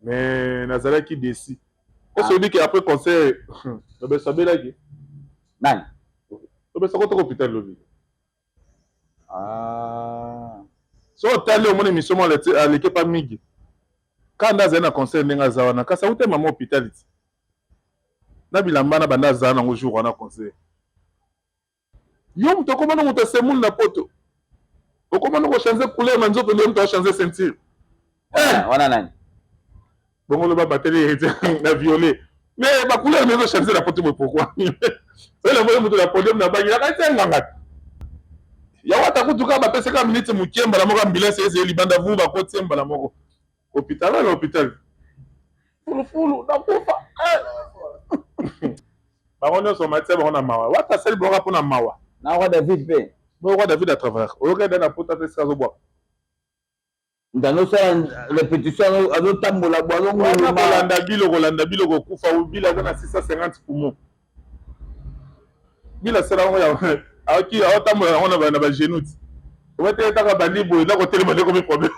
mais nazala qui décide. Est-ce que dit qu'après concert ben ça là qui nani ben ça côté hôpital lobby so tali au moins émission moi à l'équipe pas migi quand nazala na concert nenga zawana kasa ute maman hôpital na bilamba na banda za na ngo jour wana concert yo muto komana muto semul na poto okomana ko changer couleur na nzoto le muto a changer ceinture wana nani bongo le ba batterie na violet mais ba couleur mais ko changer la poto pourquoi c'est le voyez muto la podium na bangi la ka tsenganga ya wata kutuka ba pesa ka minute mukemba la moko ambulance ese libanda vu ba ko tsemba la moko hôpital à l'hôpital fulu na kufa barono so matia ba na mawa wata sel boka pona mawa na roi David pe roi David à travers au regard na pota te skazo bois dans nos répétition à nos tambola bois kolanda biloko kufa ubila na 650 poumons bila sera ngo ya aki atambola ngo na ba genou wete taka bandi boy na ko telema de comme problème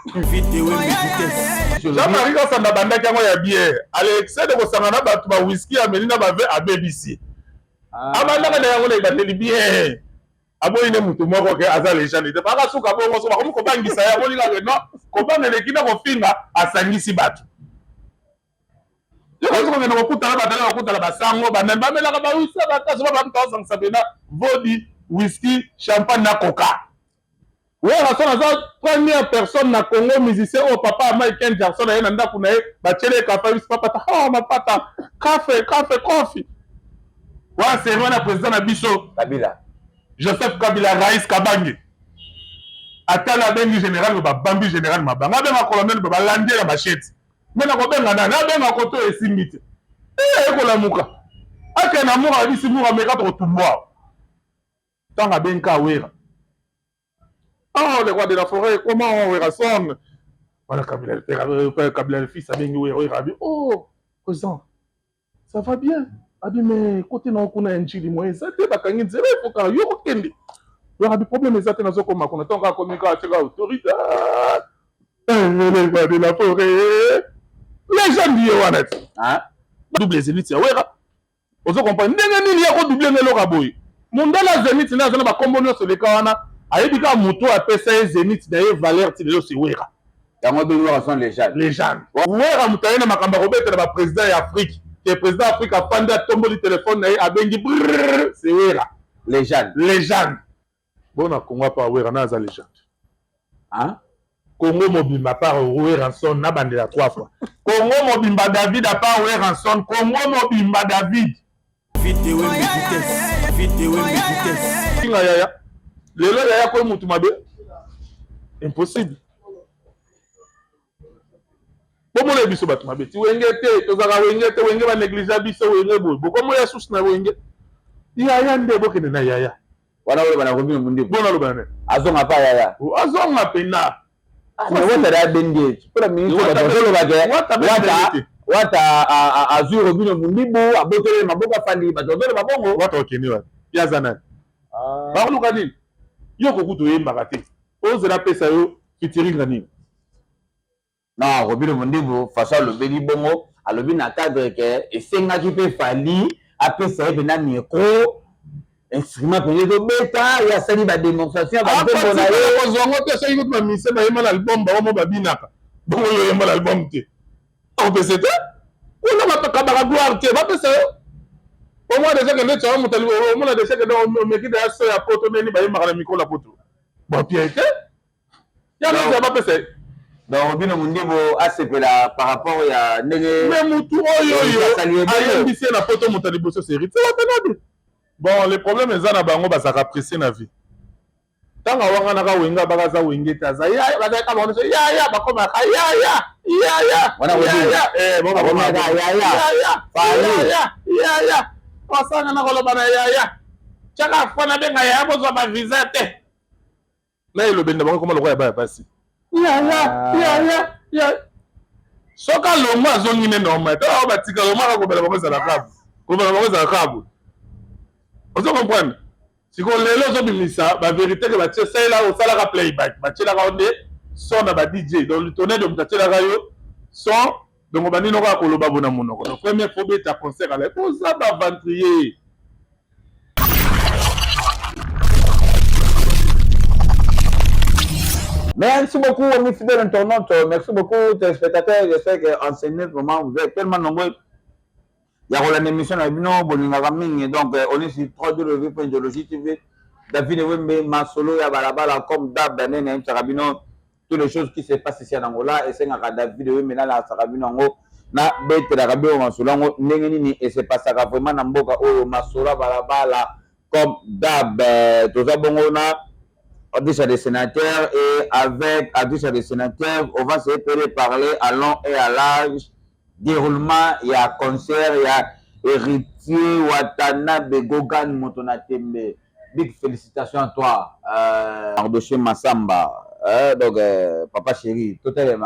Jean-Marie ka sanda banda kango ya bière Alex de ko sangana ba tu ba whisky ameli na ba ve a BBC abanda ka yango le bateli bière aboyi ne mutu moko ke azale jani te baka suka bongo so ba ko bangisa ya boli la no ko banga le kina ko finga asangisi batu yo ko ngena ko kutala batala ko kutala basango banamba mela ka ba wisa ba kaso ba mta sangisa bena vodka whisky champagne na coca. Oui, la première personne na Congo musicien au papa Michael Jackson a un ndako na bachele café papa oh ma pata café coffee. Ouais, c'est moi le président na biso Kabila. Joseph Kabila Raïs Kabange. Atala bengi général ba bambi général mabanga be ma colonel ba lande la machette. Mais na ko benga na benga ko to esimite. Ko la muka. Aka na muka bisi muka meka to tumwa. Tanga benka wera. Oh, les rois de la forêt, comment on verra son? Voilà, Kabila le fils, a bien joué, oh, président, ça va bien. A dit, mais côté non, on a un chili, moi, ça t'est pas gagné, c'est vrai, il faut qu'il y ait un kendi. Il y aura des problèmes, mais ça t'est dans ce coma, qu'on attend qu'à communiquer à l'autorité. Les rois de la forêt, les gens disent, ouais, hein? Double zénith, ouais, on se comprend. Il y a double le raboy. Mon dans la zénith, il y a un combo sur les canas. Ayebika moto apesa Zénith d'ailleurs valeur tilelo si wera yango bengo sont les gens wera mutayena makamba robeta na président ya Afrique que président Afrique a panda tombo du téléphone na abengi c'est wera les gens bona Congo pa wera na za légende hein Congo mobimba par wera son na bandela 3 fois Congo mobimba David a pas wera son Congo mobimba David vite yaya lelo yaya ko mutu mabe impossible bomo le biso batu mabe ti wenge te tozaka wenge ba négliger biso wenge boy bokomo ya sus na wenge yaya nde bokene na yaya wana wole bana komino mundi bona lo bana azonga pa yaya azonga pena mais wata da bende pour la minute batolo bage wata azuro bino mundi bo abotele maboka fandi batolo mabongo wata okeni wa yazana ba kuluka nini yo kokuto yembaka te ozela pesa yo fitiringa nini non Robino Mondibo façon alobi bongo alobi na cadre ke esengaki mpe fali apesa ye mpena micro instrument pene tobeta ye asali bademonstration banzembo na ye kozwango te soki kutu bamise bayemba na album baomo babinaka bongo yo oyemba na album te opesa te kuna bakabaka gloire te bapesa yo au moins déjà que nous avons au moins déjà que nous meki da so ya poto neni ba yimaka na micro la poto bon pierre que ya no za ba pese donc Robino Mondibo asepela par rapport ya ndenge mais mutu oyo ayembisi na poto mutali boso série c'est la peine bon les problèmes ezana bango basaka apprécier na vie tanga wanga na ka wenga bakaza wenge taza ya bazaka ba oneso ya bakoma ka ya wana wodi bon bakoma ya pasanga na koloba na yaya chaka fana benga yaya bozwa ba visa te na elobenda bango koma lokwa ya baya basi yaya soka longo azongi ne normal to batika longo akobela bango za la kabu kobela bango za la kabu ozo comprendre siko lelo zo bimisa ba vérité que batie sala o sala ka playback batie la onde son na ba DJ donc le tonnerre de mutachela kayo son donc bandi noko akoloba bona monoko donc première fois beta concert ala poza baventrier. Merci beaucoup, mes fidèles internautes. Merci beaucoup, téléspectateurs. J'espère qu'en ce moment, vous êtes tellement nombreux. Il y a une émission à Bino, donc on est sur 3W.Idéologie TV. David Wembe, Masolo, Yabalabala, comme Dab, Danen, Sarabino, toutes les choses qui se passent ici en Angola. Et c'est un David Wembe, là, Sarabino, na bête d'Arabie, Masolo, Nengenini, et c'est pas ça vraiment Namboka, oh, Masolo, Balabala, comme Dab, tout ça, Bongona. Audition des sénateurs et avec audition des sénateurs, on va se parler à long et à large. Déroulement, il y a concert, il y a héritier Watanabe Gogan Motonatembe. Big félicitations à toi, Ardoché Massamba. Donc, papa chéri, total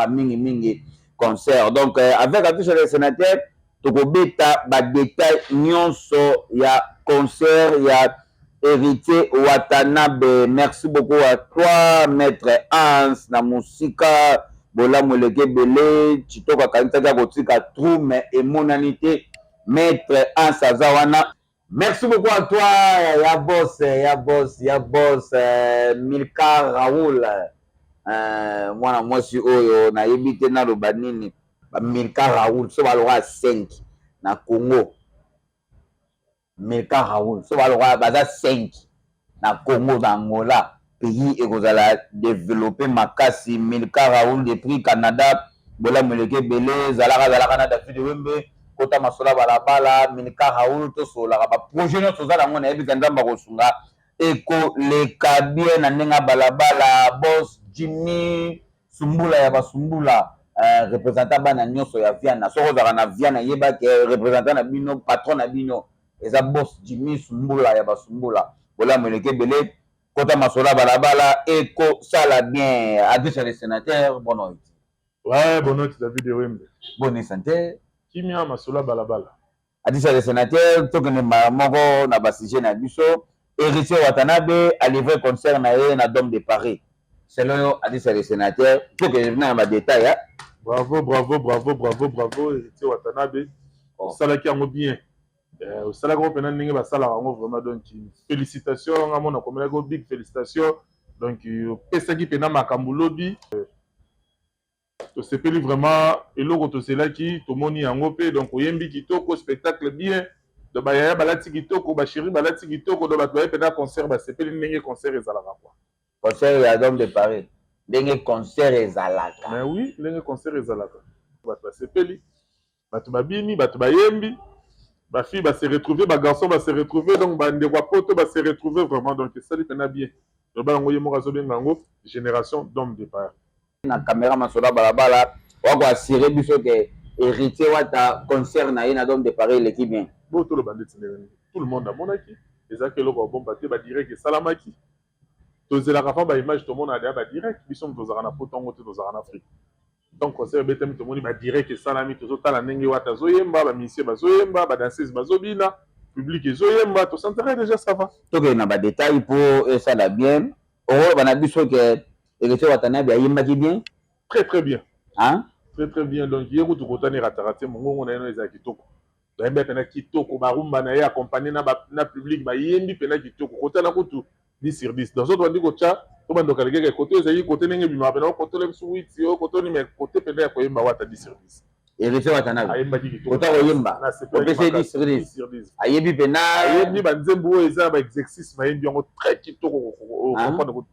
à mingi concert. Donc, avec audition des sénateurs, Tokobeta, détail, nyonso, il y a concert, il y a héritier Watanabe. Merci beaucoup à toi, maître Hans Namusika, Bola Moleke Bele, Chitoka Kanitaka Kotika Trou, mais et monanité, maître Hans Azawana. Merci beaucoup à toi, ya boss, Milka Raoul. Moi, si Oyo, na yebite na Lobanini, Milka Raoul, so va 5 na Congo. Milka Raoul, so va le 5 na Congo, dans Angola, pays et vous allez développer Makasi, Milka Raoul, depuis Canada, Bola Moleke Bele, Zalaka Canada, Fidewembe, Kota Masola Balabala, Milka Raoul, tout cela, projet notre Zala, on a vu qu'un dame Barosunga, Eko, les Kabien, Nanenga Balabala, Boss, Jimmy, Sumbula, Yaba Sumbula. Représentant bana nyonso ya Viana soko za na Viana yeba ke représentant na bino patron na bino eza boss Jimmy Sumbula ya basumbula bola Moleke Bele Kota Masola Balabala Eko sala bien adresse les sénateurs bonne ouais bonne David Wembe bonne santé Kimia Masola Balabala adresse les sénateurs tokene moko na basije na biso héritier Watanabe a livré concert na ye na Dôme de Paris c'est là adresse les sénateurs pour que je vienne en détail hein. Bravo, héritier Watanabe. Ça qui a bien. Au salaire qu'on peut n'enlever pas ça là vraiment donc félicitations à mon accompagnement big félicitations donc pesa qui pena makambulobi to sepeli vraiment eloko to cela qui to moni angopé donc oyembi kitoko spectacle bien de bayaya balati kitoko ba chéri balati kitoko do ba pena concert ba sepeli ndenge concert ezalaka quoi concert ya Dôme de Paris ndenge concert ezalaka mais oui ndenge concert ezalaka ba sepeli bato babini bato bayembi ba fille va se retrouver, ba garçon va se retrouver, donc ba ndeko poto va se retrouver vraiment donc ça lui pena bien. Le ba ngoye mo razo bien ngango génération d'hommes de Paris. Na caméra Masola Balabala, wa ko assurer biso que héritier wata concert na ina Dôme de Paris l'équipe bien. Bon tout le bandit tout le monde a monaki. Les que loko bon baté ba direct que salamaki. Tozela ka fa ba image tout le monde a ba direct, biso tozara na potongo tozara na Afrique. Donc concert betem tout le monde ba direct que salami tozo tala ndenge wata zoyemba ba musicien ba zoyemba ba danseuse ba zobina public zoyemba to s'entendre déjà ça va to que na ba détail pour ça la bien oh bana biso que héritier Watanabe ayemba ki bien très bien hein très bien donc yeko to kotani ratarate mongo na eno eza kitoko yemba pena kitoko ba rumba na ye accompagné na public ba yembi pena kitoko kotana kutu 10/10 dans autres on dit que ça to bando kaleke côté ezali côté ndenge bima pena côté le suite yo côté ni mais côté pena ya koyemba wata 10/10 héritier Watanabe ayemba ki kitoko kota koyemba o pese 10/10 ayebi pena ayebi banzembo eza ba exercice mayembi yango très kitoko comprendre ko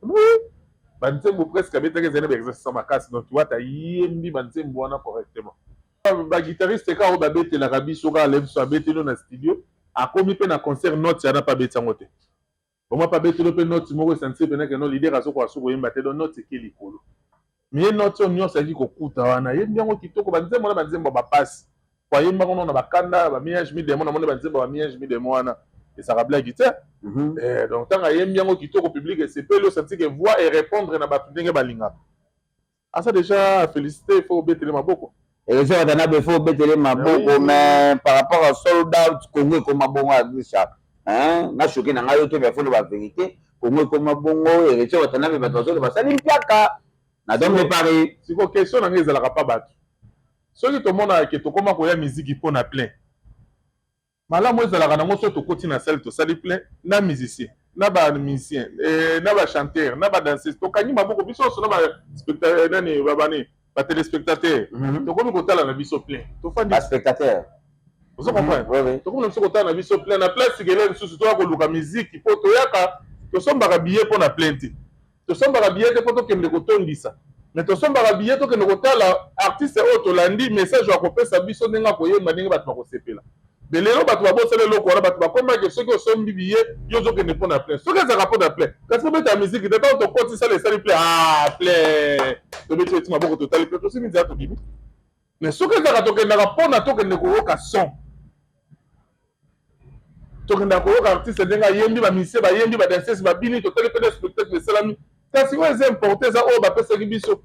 banzembo presque abetaka ezali ba exercice makasi donc tu vois ta yembi banzembo wana correctement ba guitariste ka o ba betelaka biso ka lève so abetelo na studio akomi pe na concert note ya na pa betango te moi pas bête le note moko sensi pena que non leader azo kwa suko yemba te do note ke likolo mais note on nyonso aji ko kuta wana yembi yango kitoko banzembo na banzembo ba passe kwa yemba kono na bakanda ba miage mi demo na mona banzembo ba miage mi demo wana et ça rabla guitare donc tant yembi yango kitoko public et c'est peut le sentir que voix et répondre na ba ndenge balinga ah ça déjà féliciter il faut bête le maboko et ça Watanabe faut bête le maboko mais par rapport à soldat Congo comme bongo à Richard hein na choqué na ngayo to ba folo ba vérité Congo comme bongo héritier Watanabe ba tozo ba sali mpiaka na Dôme de Paris siko question na ngeza la pas battu soki tomona ke tokoma koya musique mpo na plein malamu ezalaka nango so tokoti na salle tosali plein na musicien na bamusicien na bachanteur na badanseuse tokangi maboko biso nyonso na nani babani batelespectateur tokomi kotala na biso plein tofandi baspectateur ozo comprendre tokomi na biso kotala na biso plein na place sikele lisusu toya koluka musique mpo toyaka tosombaka billet mpo na plein te tosombaka billet te mpo tokende kotondisa mais tosombaka billet tokende kotala artiste oyo tolandi message ya kopesa biso ndenge akoyemba ndenge bato bakosepela me lelo bato babosala eloko wana bato bakomaki soki osombi billet yo ozokende mpo na plein soki ezalaka mpo na plein kasi tobeta musike te ntango tokotisala esali plein plein tobeti eti maboko totali plein tosimi nzela tobimi mais soki ezalaka tokendaka mpona tokende koyoka son tokendaka koyoka artiste ndenge ayembi bamisie bayembi badansesi babini totali mpe na spectacle esalami kasi oyo eza importe eza oyo bapesaki biso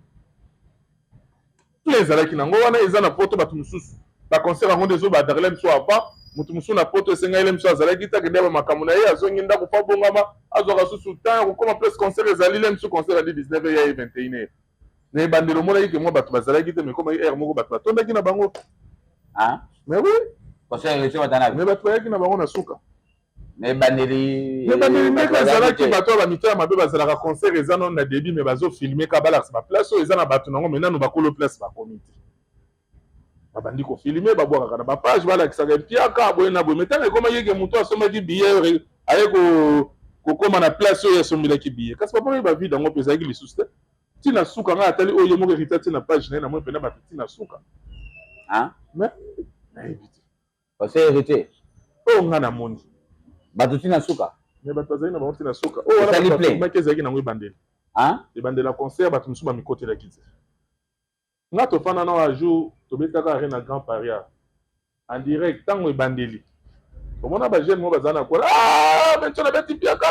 plein ezalaki nango wana eza na poto bato mosusu baconcert yango nde ezobadarele mosu apa motu mosusu na poto esengaile mosu azalaki takende bamakambo na ye azongi ndako fa bongama azwaka susu temps kokoma place concert ezali le mosu concert adi 19 ya ye 21 heure na ebandelo omonaki ke mwa bato bazalaki te mekomaki aire moko bato batondaki na bango mais oui mais bato bayaki na bango na suka ebandeli ndenge ezalaki bato ya bamitala mabe bazalaka concert eza nano na début me bazofilme ka balakisa baplace oyo eza na bato nango me nano bakolo place bakomi te babandi kofilme babwakaka na bapage balakisaka epiaka boye na boye me ntango ekomaki eke moto asombaki billet aye kokóma na place oyo asombelaki billet kasi baponaki bavide yango mpe ezalaki lisusu te ntina suka ngai atali oyo moko erita te na page na ye na moi mpena bato ntina suka mais nayebi te oseerite oyo ngai namoni bato ntina suka mais bato bazali na bango ntina suka oyo wanamaki ezalaki nango ebandeli ebandela concert bato mosusu bamikotelaki te nga tofanda na wa jour tobetaka are na grand paria en direct ntango ebandeli omona bajeune mo bazala na kola benso nabeti piaka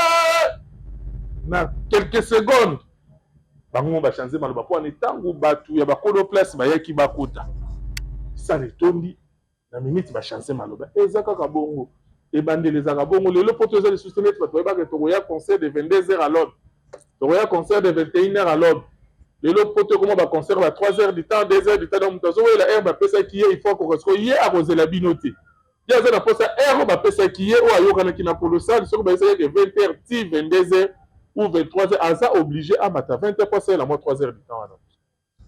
na quelques secondes bango mo bachange maloba mpo wana ntango bato ya bakolo place bayaki bakota sala etondi na minute bachange maloba eza kaka bongo ebandeli ezaka bongo lelo poto eza lisusu neti bato bayebaka tokoya concert de 22h à l'aube tokoya concert de 21h à l'aube lelo poto koma baconcert ba 3h du temps 2h du temps na moto azowelela aire bapesaki ye il faut kokosko ye akozela bino te ye aza na mposa aire oyo bapesaki ye oyo ayokanaki na kolosal soki bayesaki ke 20h ti 22h ou 23h aza obligé amata 20h mpo asalela mwa 3h du temps wana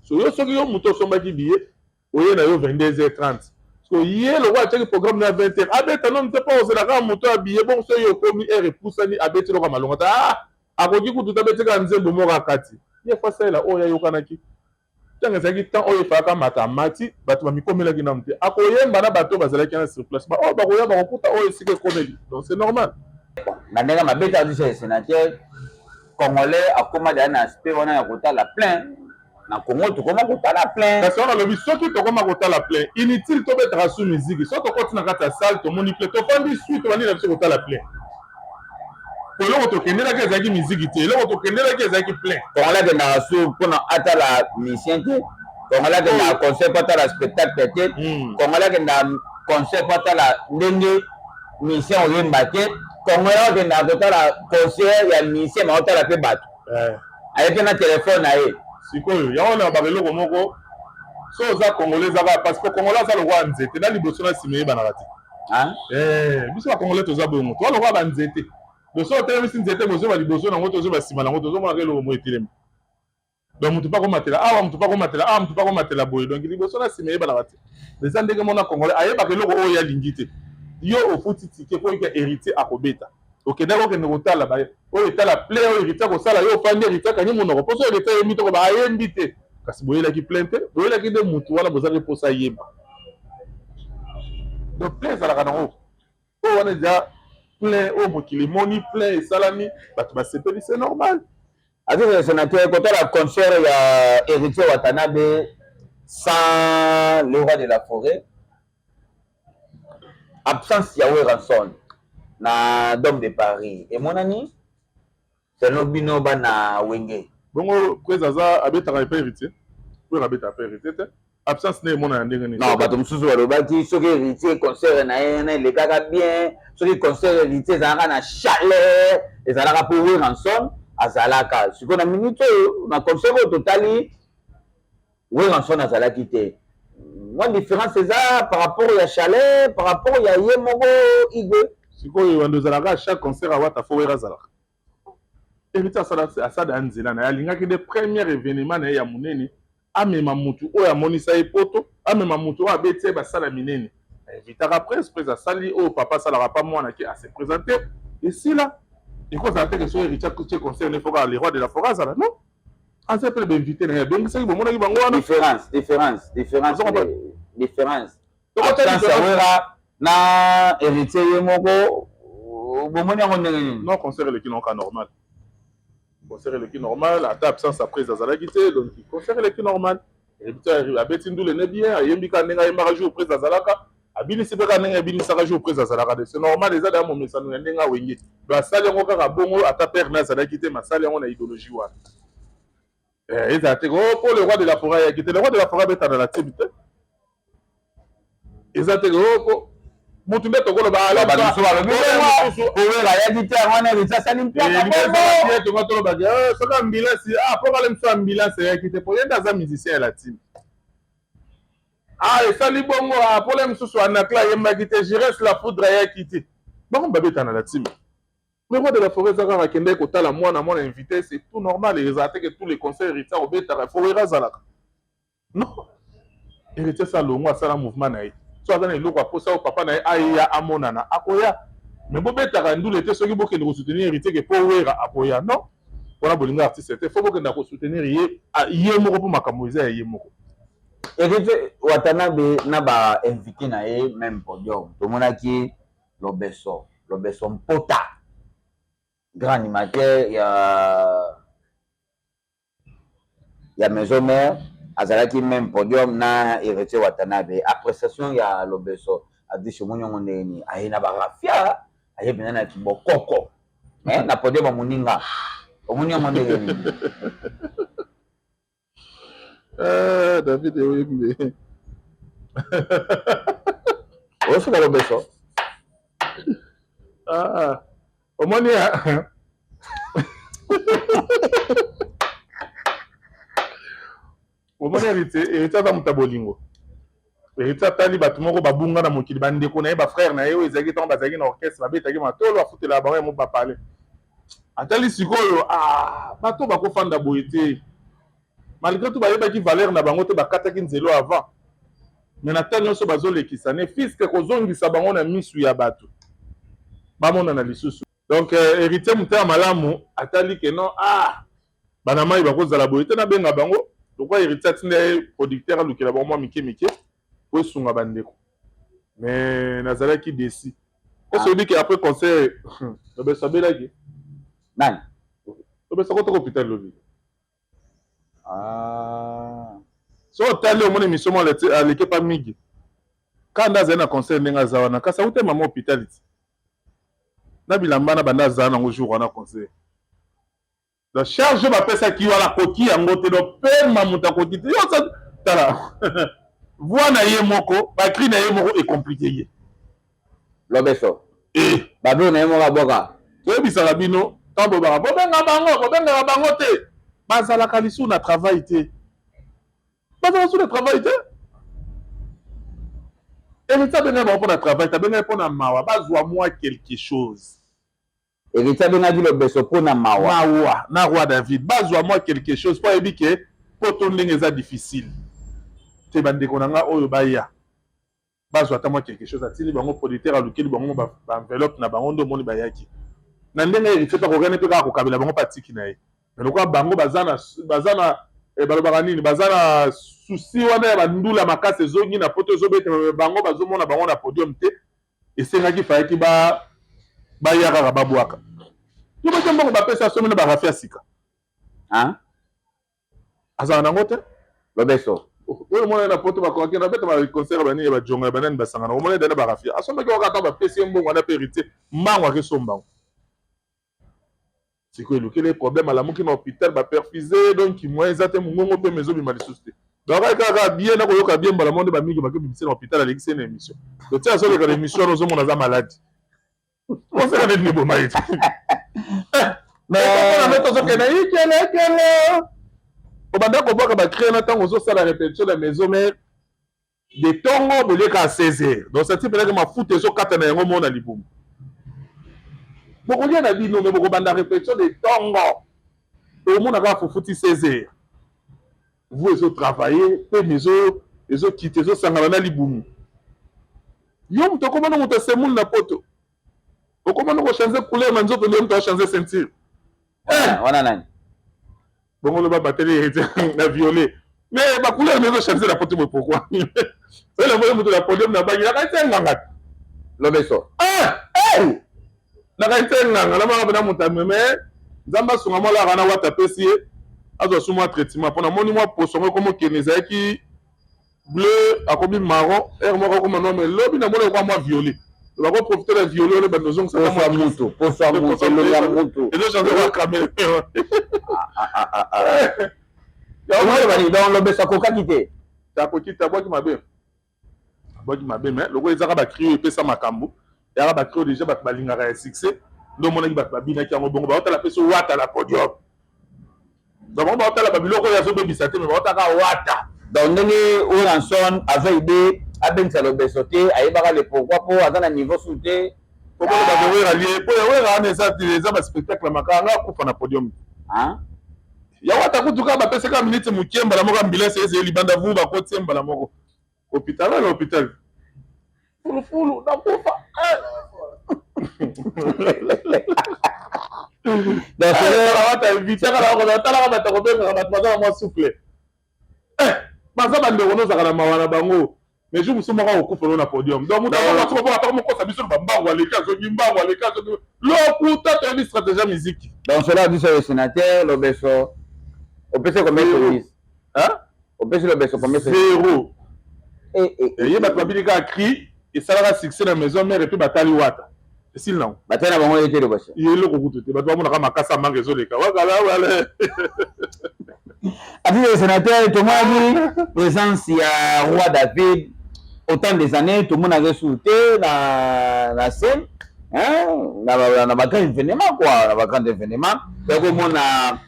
so yo soki yo moto osombaki biye oye na yo 22h30 so ye lokwa atiaki programme na 20h abeta nonu te mpo ozelaka moto ya biye bongo so yo okomi aire epusani abeti loka malongo ta akoki kutu tabetika nzembo moko akati ye fasalela oyo ayokanaki ntango ezalaki temps oyo efalaka mata amati bato bamikomelaki nanu te akoyemba na bato bazalaki na sur place oyo bakoyeba bakokuta oyo esika ekomeli donc c'est normal na ndenge mabeta adusa sénateur congolais akóma deya na aspect wana ya kotala plein na congo tokóma kotala plein kasi wana lobi soki tokóma kotala plein inutile tobetaka su musique so tokoti na kati ya salle tomoni plein tofandi sui tobandi na biso kotala plein eloko tokendelaki ezalaki miziki te eloko tokendelaki ezalaki plein congolais akendaka su mpona atala musicien te congolais akendaka concert mpo atala spectacle te congolais akendaka concert mpo atala ndenge musicien oyemba te congolais akendaka kotala concert ya musicien ma otala mpe bato ayeki na telefone na ye sikoyo yango na bakeloko moko so oza congolais ezaka parce que congolais aza lokwa nzete na liboso na nsima eyebanaka te biso bacongolais toza bongo toza lokwa banzete doso otelemisi nzete bozoba liboso nango tozoba nsima nango tozomonaka eloko mo etelemi donc motu mpa komatela awa motu mpa komatela awa motu mpa komatela boye donc liboso na nsima eyebanaka te eza ndenge mona congolais ayebaka eloko oyo alingi te yo ofuti tike mpo yoka héritier akobeta okendaki okende kotala oyo etala plein oyo héritier akosala yo ofandi héritier akangi monoko mposo héritier ayembi toko bayembi te kasi boyelaki plein te boyelaki nde motu wana bozalaki mposa ayemba donc plein ezalaka nango oyo wana eza plein oyo mokili moni plein esalami bato basepeli c'est normal azali sénateur kotala concert ya héritier Watanabe sans le roi de la forêt absence ya Weranson na Dôme de Paris emonani selon bino bana wenge bongo kweza aza abetaka epe héritier oyo abetaka epe héritier te absence na emona ya ndenge nini non bato mosusu balobaki soki héritier concert na ye na elekaka bien soki concert héritier ezalaka na chaleur ezalaka mpo Weranson azalaka sikoyo na minute oyo na concert oyo totali Weranson azalaki te Moi, différence c'est ça par rapport à chalet, par rapport à Yemogo, Igwe. Si quoi, à chaque concert, à Wata Fouera Zalak. Héritier à ça dans Zélan, il y a des premiers événements, il y a Mouneni, à même Mamoutou, ou à Monisa et Poto, à même Mamoutou, à Bété, Bassala Mineni. Vite après, ce Sali, oh papa, ça n'aura pas moi qui a se présenté. Et si là, il faut que ce soit héritier qui concerne les rois de la forêt, ça non? On s'est fait inviter, donc c'est bon, différence. Na héritier Yemogo, non, concert le qui n'ont qu'à normal. Concert le qui normal, à ta absence après Zazalakité, donc concert le qui normal. Héritier à Betindou le bien, à Yembika Nenga Marajou au président Zalaka, à Binisibeka Nenga Binisarajou au président Zalaka. C'est normal, les Adam, mais ça nous a Nenga Wengi. La salle est encore à Bongo, à ta père Nazalakité, ma salle est en idéologie. Ils ont été pour le roi de la forêt, qui était le roi de la forêt, dans la activité. Ils ont été pour. Mutumbe tokolo ba ala ba so ba me o la ya dite wana ritsa salimpa ka bo to ngotolo ba so ka ambulance po ka le mso ambulance ya kite po yenda za musicien la team et sali bongo po le mso so anakla yemba kite jires la foudre ya kite ba ko babeta na la team le roi de la forêt za ka kende ko tala mwana invité c'est tout normal et ils attaquent tous les concerts ritsa obeta forêt zalaka non héritier ça longo ça la mouvement na so azana iloko aposa au papa na aya amonana akoya mais bobetaka ndule te soki bokende ko soutenir héritier ke po wera akoya non wana bolinga artiste te faut bokende ko soutenir ye moko po makambo eza ye moko héritier Watanabe na ba invité na ye même podium to monaki Lobeso Mpota grand animateur ya maison mère azalaki même podium na héritier Watanabe appréciation ya Lobeso adi chemonyo ndeni ayina barafia ayebina na kibokoko na podium ya muninga omunyo ndeni David oyembe oso ba Lobeso omoni omoni héritier aza moto bolingo héritier atali bato moko babunga na mokili bandeko na ye bafrère na ye oyo ezalaki ntango bazalaki na orchestre babetaki matolo afutela bango yamo bapale atali sikoyo bato bakofanda boye te malgré tout bayebaki valeur na bango te bakataki nzelo avant mais na ntango nyonso bazolekisa ne fiske kozongisa bango na misu ya bato bamonana lisusu donc héritier motema malamu atali ke non bana mai bakozala boye te nabenga bango lokwa héritier atinda ye producteur alukela bango mwa mike po esunga bandeko mais nazalaki desi ese oyebi ke après concert Lobeso abelaki nani Lobeso akotaka hôpital lobi so otali omona émission mo aleke pa mingi kanda azali na concert ndenge aza wana kasi auti mama hôpital ti na bilamba na banda azala nango jour wana concert donc charge bapesaki wana koki yango te donc pema moto akoki te yo tala voix na ye moko bakri na ye moko ecomplike ye Lobeso babio na ye moko aboka toyebisaka bino ntango bobengaka bango te bazalaka lisu na travail te bazalaka su na travail te héritier abengaki bango mpo na travail te abengaki mpo na mawa bazwa mwa quelque chose héritier abengaki Lobeso mpo na mawa na roi David bazwa mwa quelque chose mpo ayebi ke poto ndenge eza difficile te bandeko na nga oyo baya bazwa ata mwa quelque chose atili bango producteur alukeli bango baenveloppe na bango nde omoni bayaki na ndenge héritier mpe akokani mpe kaka kokabela bango mpe atiki na ye me lokola bango baza na balobaka nini baza na susi wana ya bandula makasi ezongi na poto ezobeta bango bazomona bango na podium te esengaki fayaki baya kaka babwaka yo bake mbongo bapesa somi na barafi ya sika azala nango te Lobeso oyo mona na poto bakokaki na beta baconcert banini ya bajongo ya banani basangana omona dana barafi asombaki waka ata bapesi ye mbongo wana mpe héritier mbango akesombango sikoyo elukeli problème alamuki na hôpital baperfuse donc moyen eza te mongongo mpe mezobima lisusu te bakai kaka bien na koyoka bien mbala monde bamingi bakebimisi na hôpital alekisi ye na émission dotie azoleka na émission wana ozomona aza maladi oseka neti neboma ye te tozokenda ikelekele obanda kobwaka bacrée na ntango ozosala répétition na maison mare de tongo boleka à 16h. Donc ça type là que ma foot ezo kata na yango mona libumu. Bokolia na bino mais bokobanda répétition de tongo. Au monde a fouti 16h. Vous ezo travailler, pe ezo quitter ezo sangana na libumu. Yo muto komana muto semun na poto. Okomana ko changer couleur na nzoto ndio muto changer ceinture. Wana nani? Bon le ba batterie na violet. Mais ba couleur ezo changer la poto pourquoi? C'est le voyez muto la podium na bangi la ka nganga. Lobeso. Na ka nganga na ma na muta meme. Nzamba sunga mola kana wata pesi azo suma traitement pona moni moi posongo comme keneza ki bleu akobi marron et moi comme non mais lobi na mona kwa moi violet. On va profiter de violet le bandozong ça moi muto le ya muto et je changer la caméra ya moi bani dans le besa koka kité ta kokita boki mabe mais loko ezaka ba crio epesa makambo ya ba crio déjà ba balingaka ya succès ndo mona ki ba babina ki yango bongo ba otala peso wata la podium donc on va otala ba biloko ya zo bebisa te mais ba otaka wata donc ndenge Oranson avait idée abenza lobesoté ayebaka le pourquoi po aza na niveau souté pourquoi ba wera lié po ya wera na ça ba spectacle makanga kufa na podium hein ya wata kutuka ba pesa ka minute mukemba la moko ambulance eze libanda vu ba ko tsemba la moko hôpital na hôpital fulu na kufa donc c'est wata vite kala ko tala ba ta ko benga ba baza mo souffle baza bande ko nozaka na mawana bango mais je me suis marrant au coup na podium donc muta ko ba ko mo ko sabiso ba mbango les cas l'autre une stratégie musique donc cela dit sur le sénateur Lobeso au PC combien de 10 hein au PC Lobeso combien de 0 et il ba tabilika cri et ça la succès dans maison mère et puis batali wata c'est si non batana bango était Lobeso il est le kutu te batwa mona kama kasa mangezo leka wakala wale a dit le sénateur tout le monde présence il y a roi David autant des années tout le monde a ressorti la scène hein na ba grand événement quoi na ba grand événement donc on a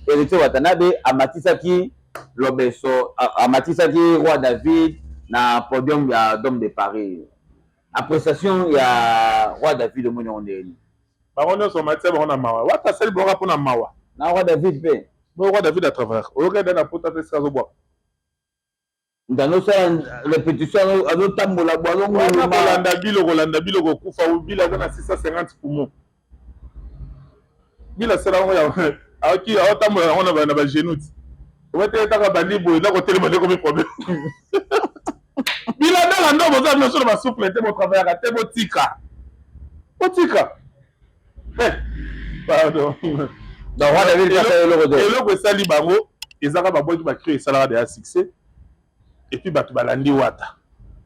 hérité Watanabe amatisaki Lobeso amatisaki roi David na podium ya Dôme de Paris appréciation ya roi David moni ondeli ba on so matia ba na mawa wata sel bo rapo na mawa na roi David pe bo roi David à travers au regard na pota tesa zo bois dans nos répétition à notre tambola bois kolanda biloko kufa ubila na 650 poumons bila sera ya aki atambola on na ba genoux obete taka balibo eza ko telema de comme problème bila na ndo boza no sur ba souffle te mo travailler te botika pardon donc roi David eloko sali bango ezaka ba boki ba créer salade de succès et puis batu balandi wata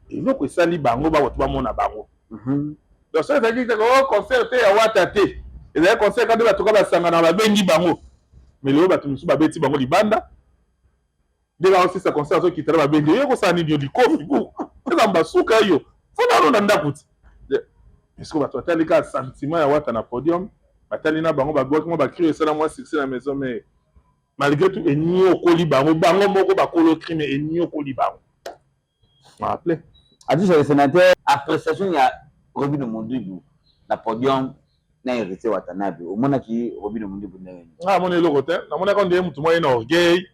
eloko esali bango ba watu bamona bango donc ça veut dire que concert te ya wata te ezali concert quand batu ka basanga na babengi bango mais lelo batu musu babeti bango libanda de la aussi ça concert so kitala babengi yo ko sani dio likofi bu eza mbasuka yo fona ro na ndakuti est-ce que batu atali ka sentiment ya wata na podium batali na bango baboki mo ba crier ça na moi succès na maison mais malgré tout eni okoli bango moko bakolo crime eni okoli bango rappelez a dit le sénateur appréciation ya Robin Mondibu na podium na hérité Watanabe au mona ki Robin Mondibu na mona eloko te na mona quand mutu moyen na orgueil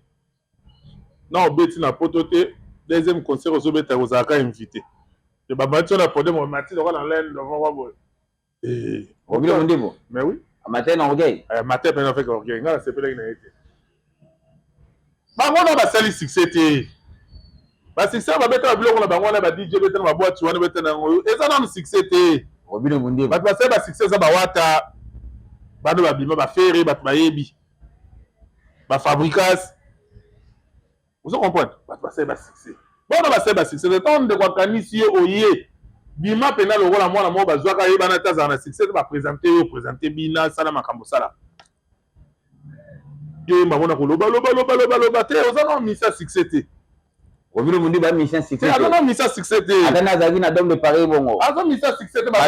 na obeti na potote deuxième concert aux obeta aux aka invité et ba batio na podium au matin dans la laine devant moi Robin Mondibu mais oui matin na orgueil matin pe na fait orgueil ngala c'est pele na été bango na basali succès te ba succès ba beta biloko na bango na ba DJ beta na boîte wana beta na ngo eza na succès te Robin Mondibu ba basali ba succès za ba wata bano ba bima ba ferry ba bayebi ba fabricas vous comprenez ba basali ba succès bon na basali ba succès temps de kwa kanisi oye bima pena lokola mwana mo bazwaka yeba na taza na succès ba présenter bina sala makambo sala yo mamona ko loba te ozana misa succès te Robin Mondibu ba mission succès azana misa succès te adana zagi na Dôme de Paris bongo azana misa succès te ba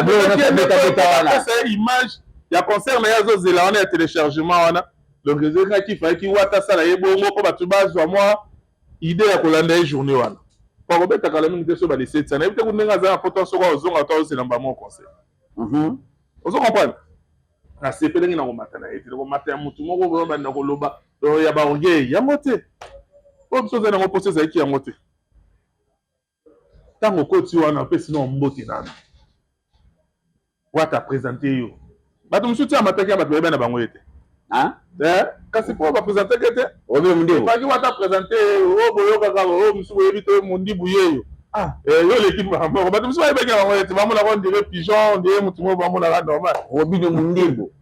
c'est image ya concert na yazo zela wana ya téléchargement wana donc ezeka ki fa ki wata sala ye bongo ko batu bazwa moi idée ya kolanda journée wana bakobeta kala mingi te so balese tia nayebi te kundenge aza na poto soko ozonga to ozelamba mo conseil ozo comprendre nasepelenge na komata na ye te komata ya motu moko banda koloba ya baorgueil yango te oyo biso ozali nango poso ezalaki yango te ntango okoti wana opesi na mbote nano wata présente yo bato mosusu tia amataki ya bato bayeba na bango ye te kasi mpo baprésenteke te opaki wata présente oyo boyokaka oyo mosusu boyebi to mondibu yeyo yo leki moko bato mosusu bayebaki na bango ye te bamonaka ondire pigeon ondire motu moko bamonaka normal obino mondibu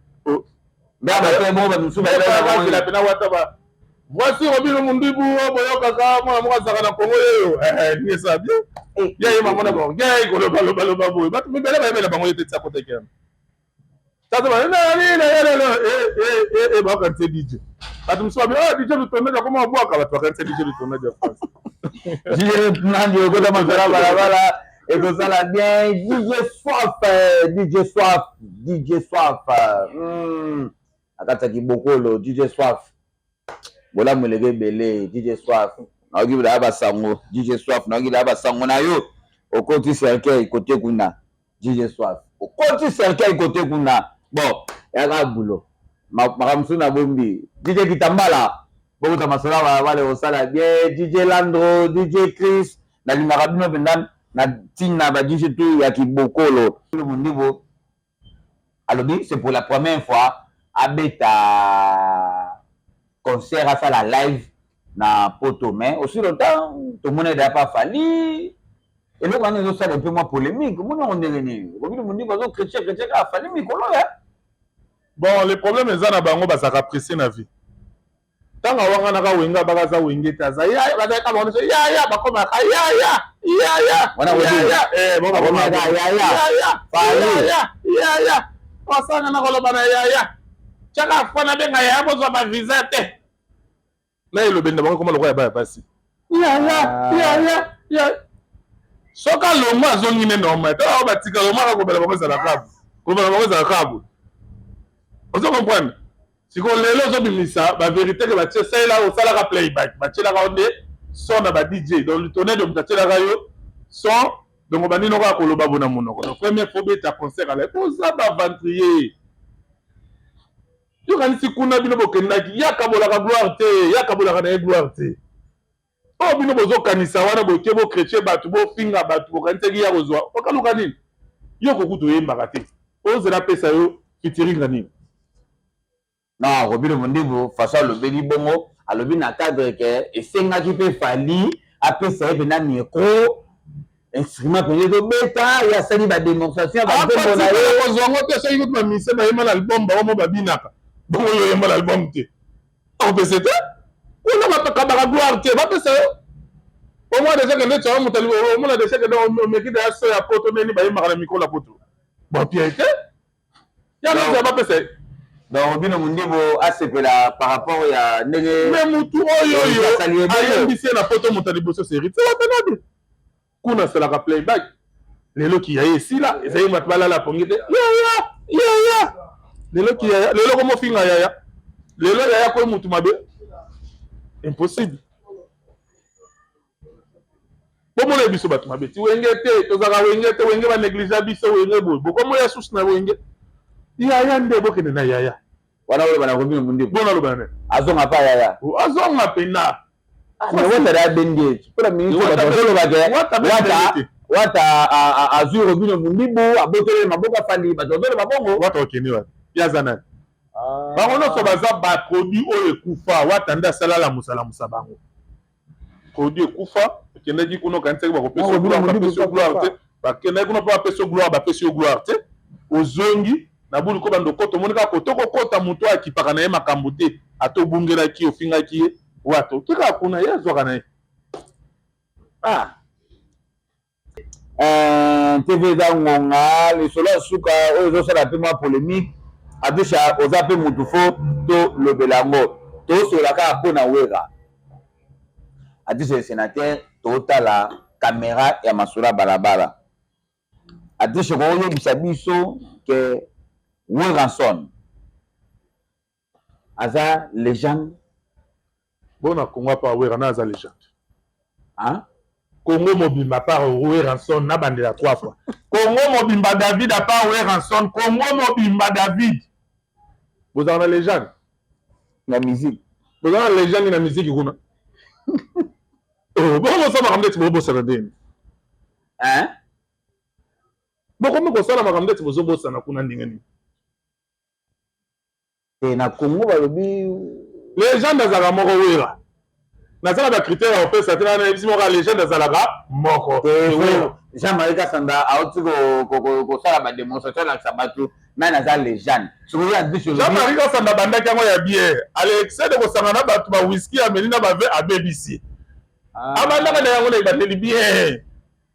pena wata voici Robino Mundibu boyokaka mwana moko azaka na Kongo yeyo niesa bien ye mamona bon ye koloba boye bato mibele bayebela bango ye te tia kote kema sasa bakanise DJ bato mosusu babi DJ lutonneja koma babwaka bato bakanise DJ lutonneja France nandi okota masala balabala ekozala bien DJ Soif akataki bokolo DJ Soif bola mulege bele DJ Soif naoki bila basango DJ Soif naoki bila basango na yo okoti cercueil côté kuna DJ Soif okoti cercueil côté kuna bon yaka bulo makamsu na bombi DJ Kitambala bokota masala wale osala bien DJ Landro DJ Chris na limaka bino pendan na tina ba DJ tu ya kibokolo le niveau alobi c'est pour la première fois abeta concert à ça la live na poto mais aussi longtemps tout le monde n'a pas fallu et donc on est aussi un peu moins polémique comment on est venu comme le monde dit que chrétien a fallu mikolo bon le problème est na bango basaka apprécier na vie tanga wanga naka wenga bakaza wenge taza ya bazaka bango ya bakoma ya wana ya bon bakoma ya wasanga na koloba na ya chaka fana benga ya bozwa ba visa te na elobenda bango koma lokwa ya baya basi ya soka lomwa azongi ne normal to batika lomwa akobela bango za la kabu kobela bango za la kabu ozo comprendre siko lelo ozobimisa ba vérité ke batie sala osalaka playback batielaka onde son na ba DJ donc le tonnerre de mutatielaka yo son donc bandino ka koloba bona monoko donc première fois beta concert ala poza ba ventrier yo kanisi kuna bino bokendaki yakabolaka gloire te yakabolaka na ye gloire te oyo bino bozokanisa wana boke bochrétien bato bofinga bato bokanisaki ya kozwa okaluka nini yo kokuta oyembaka te ozela pesa yo fitiringa nini non Robino Mundibu façon alobeli bongo alobi na cadre ke esengaki mpe fali apesa ye mpena micro instrument pene tobeta ye asali badémonstration bakombo na ye kozwango te soki kutu bamise bayemba na album bango mo babinaka bongo yo oyemba na album te opesa te kuna bakabaka gloire te bapesa yo omona deja kende tyawa motali omona deja kende omekide ya so ya poto neni bayembaka na mikro na poto bapie te yango bapesa ye donc Robino Mundibu asepela par rapport ya ndenge mais mutu oyo ayembisi ye na poto moto ya liboso série te watanade kuna asalaka playback lelo kiya ye esila ezali bato balala pongi te yaya lelo kiya lelo komofinga yaya lelo yaya koye mutu mabe impossible bomona biso bato mabe ti wenge te tozaka wenge te wenge banéglige biso wenge boye bokomoya susu na wenge yaya nde bokende na yaya wana oloba na Robino Mundibu bona oloba na azonga pa yaya azonga pena wata da bendi mpona ministre batozolobake wata azwi Robino Mundibu abotolele maboko afandi batozoloba bongo wata okende wana yaza nani bango nyonso baza baproduit oyo ekufa wata nde asalala mosalamusa bango produit ekufa ekendaki kuna okanisaki bakopesa gloire te bakendaki kuna mpo bapesa gloire bapesi yo gloire te ozongi na buli ko bando koto monika koto kokota moto akipaka na ye makambo te atobungelaki ofingaki ye wato kika kuna ye azwaka na ye TV eza ngonga lisolo ya suka oyo ezosala mpe mwa polémique adisha oza mpe mutu fo tolobela yango tosololaka kaka mpo na wera adisha sénateur totala kamera ya masolo ya balabala adisha koyebisa biso ke Weranson aza légende bona Congo pa wera na aza légende Congo Mobimba par Roué Ranson na bande la 3 fois. Congo Mobimba David à part Roué Ranson. Congo Mobimba David. Vous avez la légende. La musique. Vous avez la légende de la musique. Oh, bon, ça m'a ramené de bossa na den. Hein? Bon, comment ça m'a ramené de bossa na kuna ndingani. Et na Congo balobi légende azala moko wera. Nazala ba critère au pesa tena na bisimo ka légende azala moko. Jean-Marie Kasanda a auti ko sala ba démonstration na sabatu mais nazala légende. Souvent a dit Jean-Marie Kasanda banda kango ya bière. Alexandre de ko sangana batu ba whisky amelina ba ve abebisi. Abanda ka yango na ibandeli bière.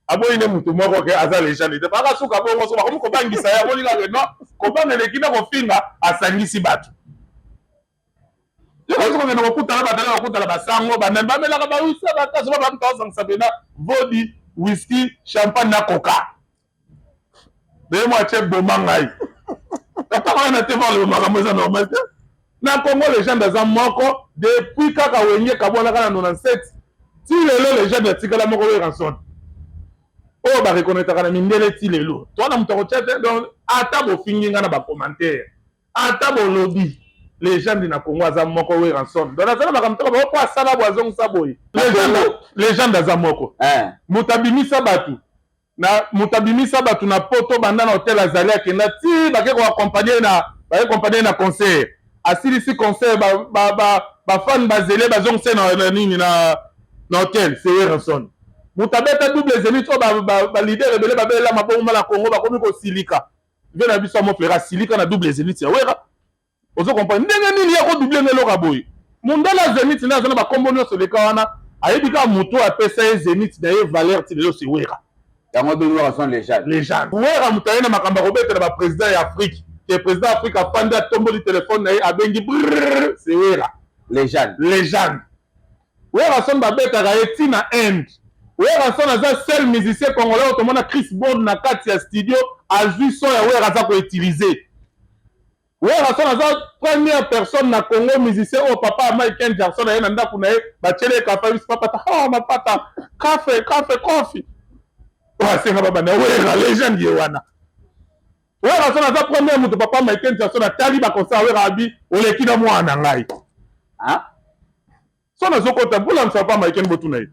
Abo ine mutu moko ke azala légende. Te baka suka bongo so ba ko bangisa ya bolinga ke no ko bangele kina ko finga asangisi batu. Je pense que nous avons la basango, bamelaka ba whisky bakaso ba mtasa nsabena vodi, whisky, champagne na coca. De moi chef bomangai. Tata na te voir le makambo ça normal. Na Congo les gens dans moko depuis kaka wenye kabona kana 97. Ti lelo les gens de tikala moko we ranson. Oh ba reconnaître kana mindele ti lelo. Toi na mutoko chat donc ata bo finginga na ba commentaire. Ata bo lobby. Les gens de Congo aza moko we ranson. Donc nazala bakamtoko ba ko asala boazong saboy. Les gens d'aza moko. Mutabimisa batu. Na mutabimisa batu na poto banda na hotel azali akenda ti ba ke ko accompagner na concert. Asili si concert ba fan bazele bazong se na nini na hotel c'est we ranson. Mutabeta double zénith o ba leader rebele ba bela mabongo na Congo ba komi ko silika. Vena biso mo fera silika na double zénith ya wera. Ozo comprendre ndenge nini ya ko doubler ngelo ka boy mundala Zenith na zona ba kombo nyonso leka wana ayebika muto apesa Zenith na ye valeur ti lelo siwera yango be wera son légende wera mutayena makamba robete na ba président ya Afrique ke président Afrique afanda tombo di téléphone na ye abengi siwera légende wera son ba beta ga etina end wera son aza seul musicien congolais otomona Chris Bond na kati ya studio azui son ya wera za ko utiliser. Oui, Rasson a première personne na Congo musicien au papa Michael Jackson a nanda kuna e ba chele café papa ah ma pata café coffee. Ouais, c'est pas bana ouais la légende yewana. Ouais, Rasson a première mutu papa Michael Jackson a tali ba concert ouais rabi oleki na mwana ngai. Hein? Sona zokota bula msapa Michael botuna e.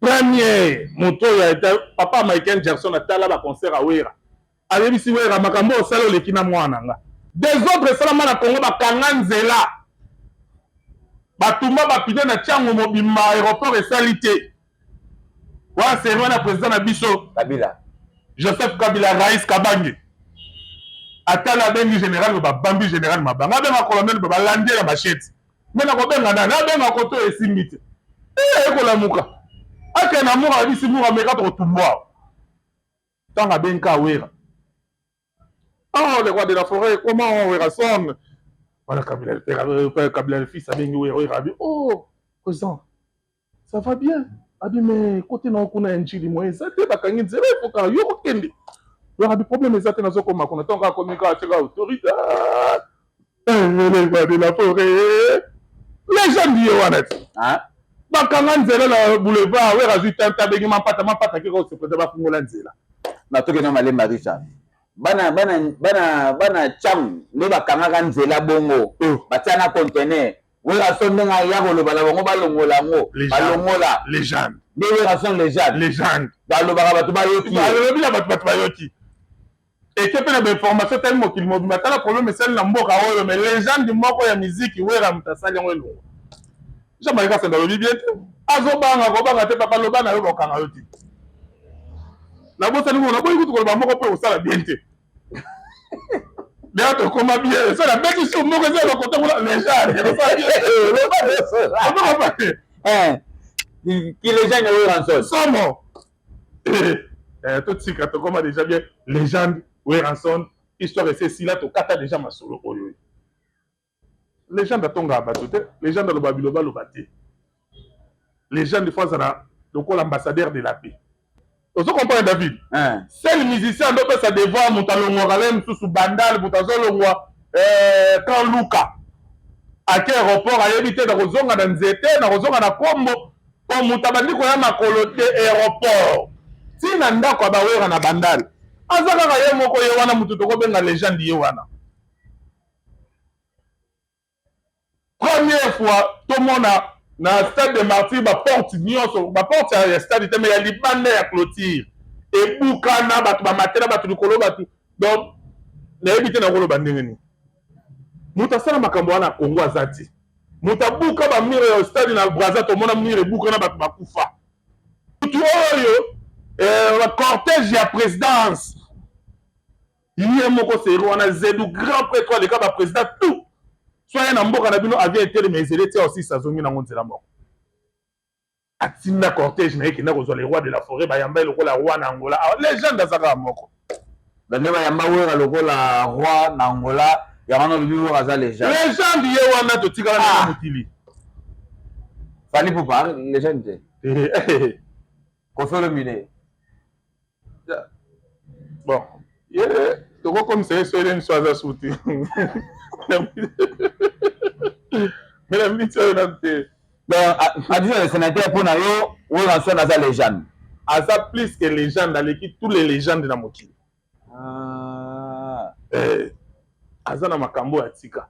Premier mutu ya papa Michael Jackson a tala ba concert a wera. Alebisi wera makambo osala oleki na mwana nga des autres salama na Congo bakanga nzela batumba bapine na tiango mobimba aéroport esali te wana serve na président na biso Kabila Joseph Kabila Rais Kabange atala bengi général babambi général mabanga benga colonel babalandi na bachete mena ko benga na benga ko to esimbi te ekolamuka ake na mura bisi mura meka to tumbwa tanga benka wera. Oh, le roi de la forêt, comment on rassemble? Voilà, Kabila le fils a bien joué. Oh, président, ça va bien. Abi, mais côté non, on a un chili, moi, ça t'es pas quand il faut qu'on y ait aucun. Il y aura des problèmes, ça t'es dans ce coma, qu'on attend qu'à communiquer avec l'autorité. Le roi de la forêt. Les gens disent, honnête. Hein? Bah, quand on est là, le boulevard, ouais, rajoute un tas de gens, pas qui se prépare pour l'anzela. Na to ke na male marisa. Bana cham ne bakanga nzela bongo batana conteneur wera son nga ya ko loba la bongo balongola ngo balongola légende ne wera son légende baloba batu bayoki batu bayoki et que pe na information tellement qu'il m'a dit la problème c'est la mboka oyo mais légende moko ya musique wera mutasali ngo elo jamais ka senda lobi bien azobanga ko banga te papa loba na yo bakanga yoti la bossa nous on a pas écouté ko ba moko pe osala bien te D'ailleurs, comment bien, c'est la bête qui se moque de la côté où les gens, qui les gens ne rançon. Somme. Tout ce qui comment déjà bien, légende, oui rançon, histoire de ceci là, tu kata déjà ma solo. Les gens de Tonga Batoute, les gens de l'Obabiloba Lobate, les gens de fois ça a l'ambassadeur de la paix. Vous comprenez David? C'est le musicien qui peut se devoir Moutalongoralem sous Bandal, Moutazolongwa, quand Luka. À quel aéroport a évité de Rozonga dans Zété, dans Rozonga dans Combo, po muta bandi ko ya makolo te aéroport tina ndako bawera na bandal azaka ka ye moko ye wana mutu to ko benga légende ye wana première fois tout monde na stade de Martyr ba porte nyonso ba porte ya stade te mais ya libanda ya clôture et bukana batu ba matela batu likolo batu donc na ebite na kolo bandenge ni muta sala makambo wana Kongo azati muta buka ba mire ya stade na Brazza to mona mire buka na batu bakufa mutu oyo cortège ya présidence yé moko seri wana zedu grand prêtre le ba président tout soit na mboka na bino avait été mais il était aussi sazongi na ngonzela moko atinda cortège na yeki na kozwa les rois de la forêt ba yamba lokola roi na Angola légende azaka moko bande ba yamba wera lokola roi na Angola ya wana lubiwo aza légende ye wana to tikala na mutili Fali Poupa légende Kofi Olomide bon ye to ko comme c'est une chose souti mais la minute est là donc a dit le sénateur pour na yo ou en soit dans la légende asa plus que légende dans l'équipe tous les légendes na mokili aza na makambo ya tika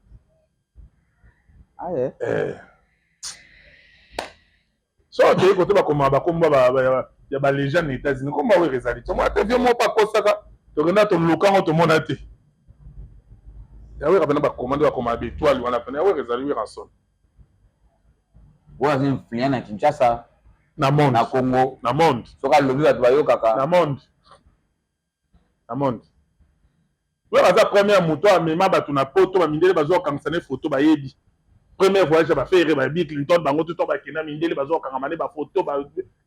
so te ko to ba koma ba komba ya ba légende na États-Unis komba we rezali to mo te vieux mo pa kosaka to gena to lokango to mona te ya we kapena ba commande ba koma ba étoile wana pena we rezali we ranson wa zin flian na Kinshasa na monde na Congo na monde soka lobi ba yo kaka na monde we baza première moto amema batu na poto ba mindele bazo kangsane photo ba yebi première voyage ba faire ba Bill Clinton bango to ba kena mindele bazo kangamane ba photo ba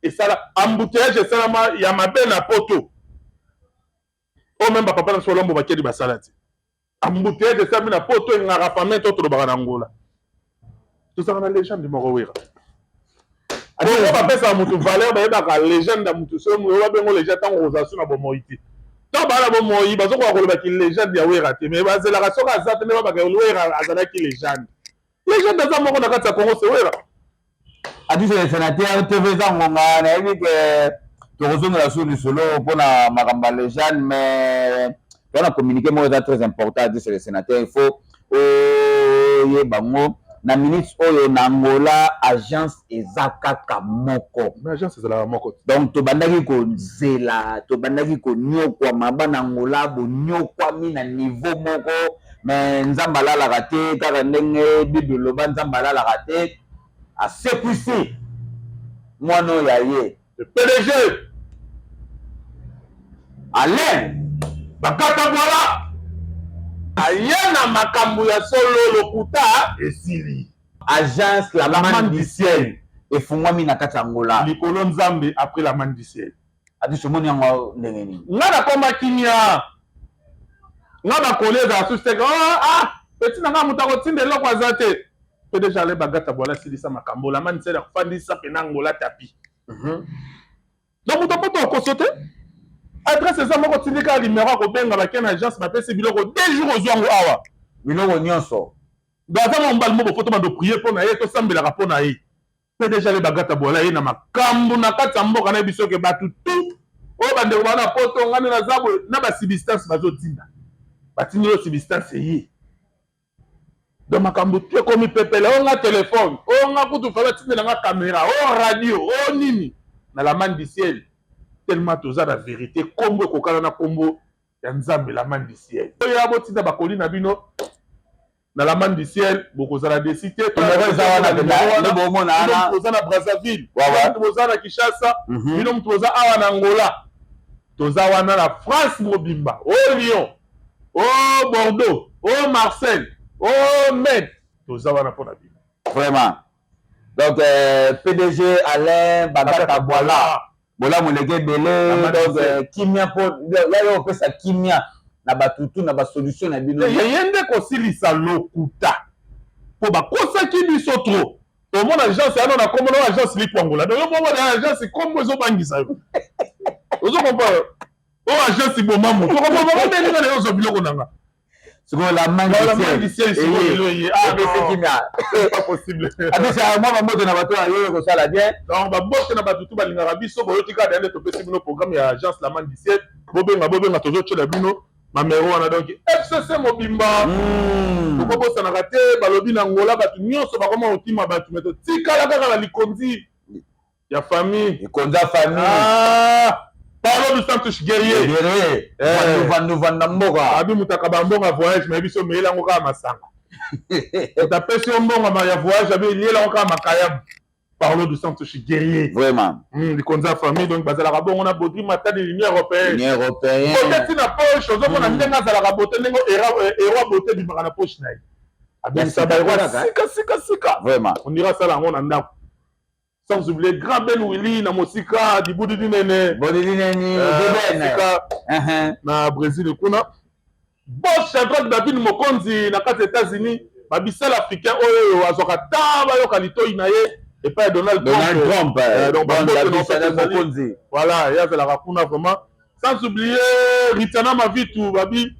et ça là embouteillage et ça là ya mabe na poto o même papa na solombo ba kedi ba salati embouteillage et ça na poto ngara famille to to ba na Angola tout ça na légende moko wera ati ba pesa mutu valeur ba yeba ka légende mutu so mu wa bengo légende tango rosasu na bo moiti to bala bo moyi bazo ko koloba ki légende ya wera te mais bazela ka soka za te ne ba ka wera azala ki légende za moko na kati ya Congo se wera ati le sénateur TV za ngonga na yebi ke to kozonga la sous solo pona makamba légende mais on a communiqué moi très important dit c'est le sénateur il faut ye bango na minutes oyo na Angola agence ezaka kamoko agence ezala moko donc to bandaki ko zela to bandaki ko nyokwa mabana Angola bo nyokwa mi na niveau moko mais nzamba la raté kaka ndenge bible loba nzamba la raté a sepoussé mwana ya ye le PDG Alain bakata voilà ayana makambo ya solo lokuta esili agence la manne du ciel efungwami na kati Angola likolo nzambe après la manne du ciel ati somoni yango ndenge nini nga na koma kimia nga ba kolega sustek petit na nga mutako tinde loko azate pe déjà le bagata bola silisa makambo la manne ciel akufandisa pe na Angola tapi donc mutopoto kosote adresse eza moko tindika numéro ko benga ba ken agence ba pesi biloko 2 jours ozwango awa biloko nyonso baza mo mbal mo foto ba do prier pour na ye to sambela ka pona ye pe déjà le bagata bola ye na makambo na kati mboka na biso ke batu tout o bande wana poto ngani na zabo na ba substance bazo tinda batini yo substance ye do makambo tu komi pepele o nga téléphone o nga kutu fa batinde na caméra o radio o nini na la manne du ciel tellement toza la vérité kombo kokala na kombo ya nzambe la manne du ciel oyo abotinda bakoli na bino na la manne du ciel bokozala décité toza na Brazzaville toza na Kinshasa bino toza awa na Angola toza wana na France mobimba o Lyon o Bordeaux o Marseille o Metz toza wana pona bino vraiment donc PDG Alain Bagata Bola bola moleke belé donc kimia po la yo pesa kimia na batutu na ba solution na bino yende ko silisa lokuta po ba kosa ki biso trop to mona agence ya na komo na agence lipo Angola donc yo mona agence comme zo bangisa yo ozo comprendre o agence bomamo to ko bomamo ndeni na yo zo biloko nanga C'est quoi la main du ciel, c'est pas possible. C'est moi, je vais bien. Donc, je vais tout balinga biso, bo yotika d'aller to pesi bino programme ya agence la main du ciel. Bobenga tozo tshela bino, mamero wana donc FCC Mobimba. Pourquoi ça n'a raté balobi na ngola batu nyonso ba koma otima batu meto tikala kaka la likonzi ya famille. Likonzi ya famille. Ah! Parlons du Santos guerrier. Nous vendons Abi mutaka bambonga voyage mais biso meela ngoka masanga. Utapesi mbonga ma ya voyage abi liela ngoka makayam. Parlons du Santos guerrier. Vraiment. Likonzi ya famille donc bazala ka bon on a bodri mata de l'Union européenne. L'Union européenne. Peut-être na poche ozo mona ndenga zala ka bote ndengo era bote bimaka na poche na. Abi ça ba sika. Vraiment. On dira ça là on a ndako. Sans oublier Grand Ben Willy na Mosika di Boudidi Nene na Brésil kuna Boss Shadrach David Mokonzi na kati États-Unis babisel africain oyo azoka tamba yo kalito inaye et pas Donald Trump donc Mokonzi voilà il y avait la rakuna vraiment sans oublier Ritana Mavitu babi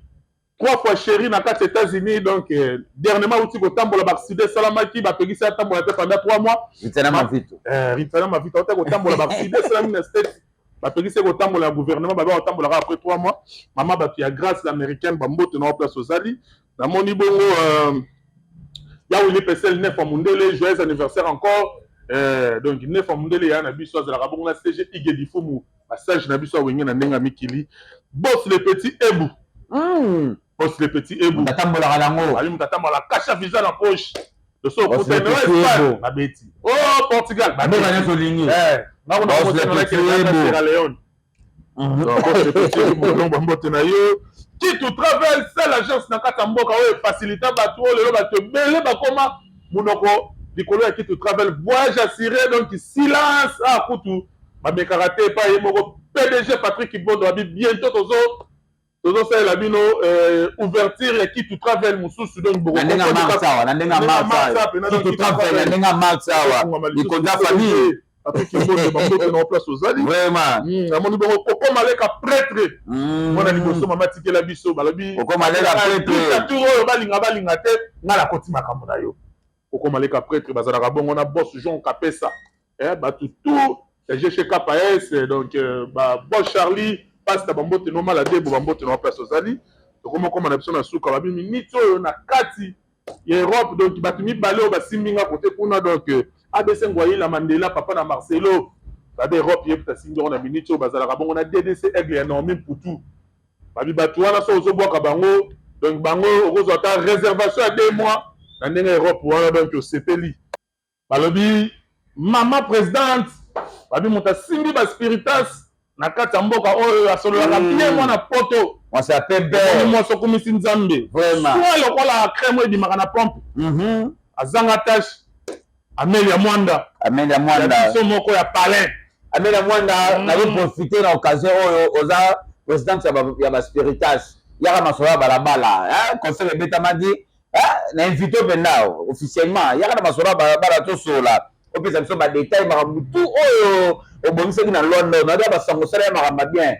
3 fois chéri na kati États-Unis donc dernièrement outi ko tambola bakside salamaki ba pegisa tambola te pendant 3 mois Ritana Mavitu outi ko tambola bakside salamina state ba pegisa ko tambola gouvernement ba tambola après 3 mois maman ba ya grâce l'américaine ba mbote na place osali na moni bongo ya Willy Pessel 9 en Mundele joyeux anniversaire encore donc 9 en Mundele ya na biso za la bongo na CG Igedi Fumu passage na biso wenge na ndenga mikili boss le petit Ebu Boss les petits Ebou. Mutatambola rango. Ali mutatambola cacha visa dans poche. De ce côté no Espagne, ma bêtise. Oh Portugal, ma bêtise. Na on a voté dans la Sierra Leone. Boss les petits Ebou donc bambote na yo. Qui tout travel seule agence na kata mboka o faciliter bato lelo bato belé bakoma munoko likolo ya qui tout travel voyage assuré donc silence kutu ba mekarate pa yemoko PDG Patrick Ibondo abi bientôt tozo sala bino ouverture ya qui tout travel mususu donc beaucoup ndenga marsa qui tout travel ndenga marsa likonza famille après qui bosse bambote na place ozali vraiment amoni bongo koko maleka prêtre mona liboso mama tikela biso balobi koko maleka prêtre tour oyo balinga te ngala koti makambo na yo koko maleka prêtre bazala ka bongo na boss Jean Kapesa batu tout GG KPS donc ba boss Charlie passe bambote no malade bo bambote no place ozali to comme na biso na suka babi minito oyo na kati ya Europe donc batu mibale o basimbinga côté kuna donc ABC Ngwayila Mandela papa na Marcelo babe Europe yepta singo na minito bazala ka bongo na DDC Aigle énorme putu babi batu wana so ozobwaka bango donc bango okozwa ta réservation à 2 mois na ndenge Europe wana donc osepeli balobi mama présidente babi monta simbi ba spiritas na kati ya mboka oyo asololaka bien mwana poto on s'appelle ben moi sokomisi nzambe vraiment soit lokola crème ebimaka na pompe azanga tâche Amelia Mwanda so moko ya palais Amelia Mwanda na profiter na occasion oyo oza président ya ba spiritas yaka masola balabala conseil ebetama di na invité penda officiellement yaka na masola balabala to sola opesa biso ba détail makambo tout oyo obomisaki na London na ba sango sala makambo bien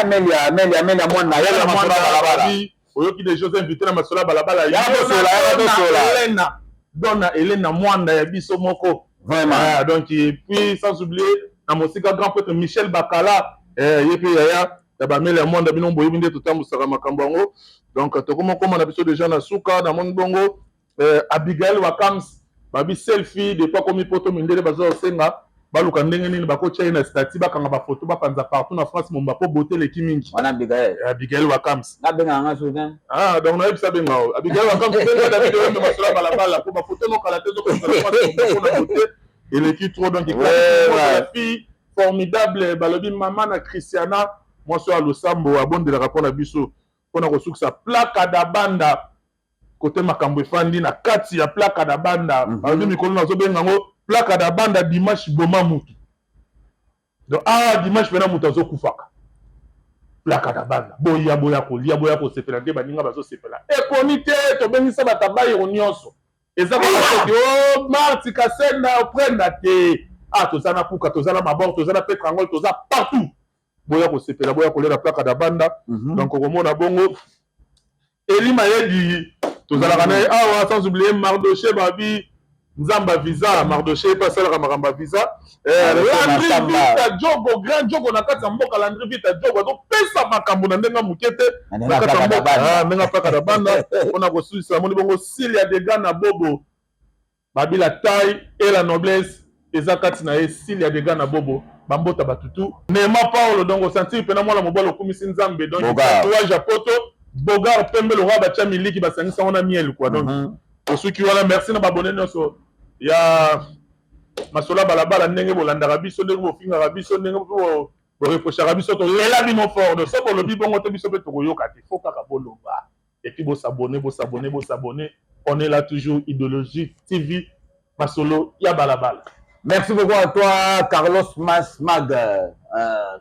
Amelia Mwanda yaka na masola balabala oyoki des choses invité na masola balabala ya Donna Elena Mwanda ya biso moko vraiment donc et puis sans oublier na mosika grand prêtre Michel Bakala yepi ya ba Amelia Mwanda bino boyebi nde totambusa makambo yango donc tokoma koma na biso déjà na suka na mon bongo Abigail Wakams babi selfie de pas comme poto mindele bazo senga baluka ndenge nini bakotia na statut bakanga ba photo bapanza partout na France momba po beauté le kimingi wana Abigail Wakams na benga nga soudain donc na yebisa benga Abigail Wakams benga David Wembe masola balabala ko ba photo no kala tezo ko na beauté il est trop donc la fille formidable balobi mama na Christiana moi so alosambo abonde la rapport na biso pona ko sukisa plaka da banda côté makambo efandi na kati ya plaka da banda balobi mikolo na zo benga ngo plaka da banda dimanche boma mutu donc dimanche pena mutu azokufaka plaka da banda boya kolia boya kosepela nde baninga bazosepela ekoni te tobengisa batabai nyonso eza ko marti kasenda oprenda te tozana puka tozana mabor tozana petrangol toza partout boya kosepela boya kolela plaka da banda donc okomona bongo Eli Mayedi tozalaka na awa sans oublier Mardoché babi Nzamba visa Mardoché pas la makambo visa Landry Vita Jogo grand Jogo na kati ya mboka Landry Vita Jogo donc pesa makambo na ndenga mukete na kati ya mboka ndenga paka da banda ona ko suisa moni bongo s'il y a des gars na bobo babi la taille et la noblesse eza kati na ye s'il y a des gars na bobo bambota batutu Nema Paolo donc au sentir pena mwana mobalo kumisi Nzambe donc tatouage à poto Bogar pembe le roi batia miliki basangisa wana miel quoi donc ceux qui voilà merci na babonné nyonso ya masola balabala ndenge bolandaka biso ndenge bofingaka biso ndenge boreprochaka biso tolela bino fort de so bolobi bongo te biso mpe tokoyoka te fo kaka boloba et puis bosabone on est là toujours Idéologie TV masolo ya balabala. Merci beaucoup à toi Carlos Masmag.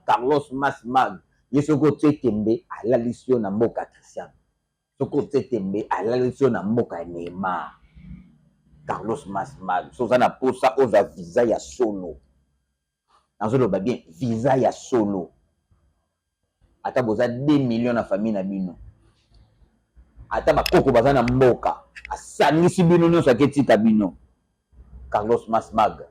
Carlos Masmag yesoko tembe ala lisio na mboka Christian soko tembe ala lisio na mboka Neymar. Carlos Masmag sozana posa oza visa ya solo nazolo ba bien visa ya solo ata boza 2 millions na famille na bino ata bakoko baza na mboka asangisi bino nyonso aketika bino. Carlos Masmag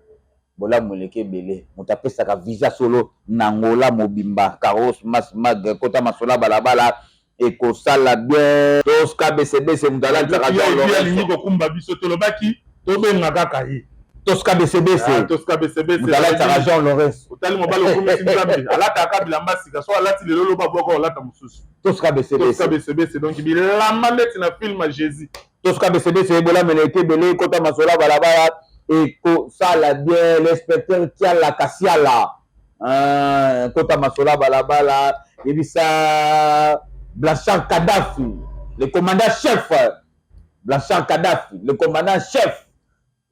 bola moleke belé mutapesaka visa solo nangola mobimba. Carlos Masmag kota masola balabala ekosala bien toska BCBC mudala alingi kokumba biso tolobaki tobenga kaka ye toska BCBC mudala Tarajon Lawrence otali mobalo komisi Nzambe alata kabila mbasika so alati lelo loba boko olata mususu toska BCBC donc bilamba neti na film à Jésus toska BCBC bola meleke belé kota masola balabala ekosala bien l'inspecteur Tiala Kasiala kota masola balabala yebisa Blanchard Kadhafi le commandant chef Blanchard Kadhafi le commandant chef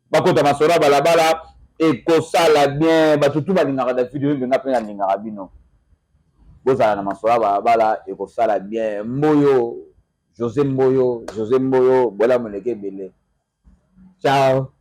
bakota masola balabala ekosala bien batutu balingaka da video benga pe balingaka bino bozala na masola balabala ekosala bien. Mboyo José Mboyo bola moleke belé ciao.